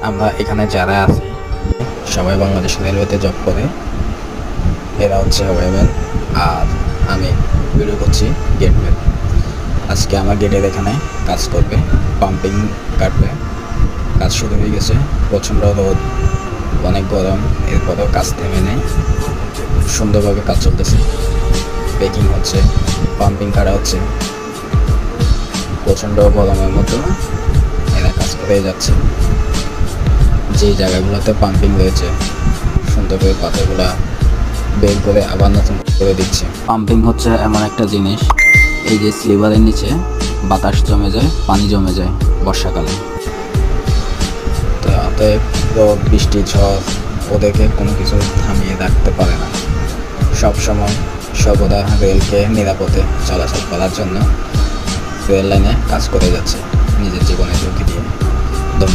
আমরা এখানে যারা আছি সবাই বাংলাদেশ রেলওয়েতে জব করে। এরা হচ্ছে ওয়েমেন আর আমি ভিডিও করছি গেটম্যান। আজকে আমার গেটের এখানে কাজ করবে, পাম্পিং কাটবে। কাজ শুরু হয়ে গেছে, প্রচণ্ড রোদ, অনেক গরম, এরপরেও কাজ থেমে নেই, সুন্দরভাবে কাজ চলতেছে। পেকিং হচ্ছে, পাম্পিং কাটা হচ্ছে, প্রচণ্ড গরমের মতো এরা কাজ করে যাচ্ছে। যে জায়গাগুলোতে পাম্পিং রয়েছে সুন্দর করে পাথরগুলা বের করে আবার নতুন করে দিচ্ছে। পাম্পিং হচ্ছে এমন একটা জিনিস, এই যে স্লিভারের নিচে বাতাস জমে যায়, পানি জমে যায় বর্ষাকালে। তো অতএব রোদ বৃষ্টি ঝড় ওদেরকে কোনো কিছু থামিয়ে রাখতে পারে না। সবসময় সর্বদা রেলকে নিরাপদে চলাচল করার জন্য রেল লাইনে কাজ করে যাচ্ছে নিজের জীবনের ঝুঁকি দিয়ে।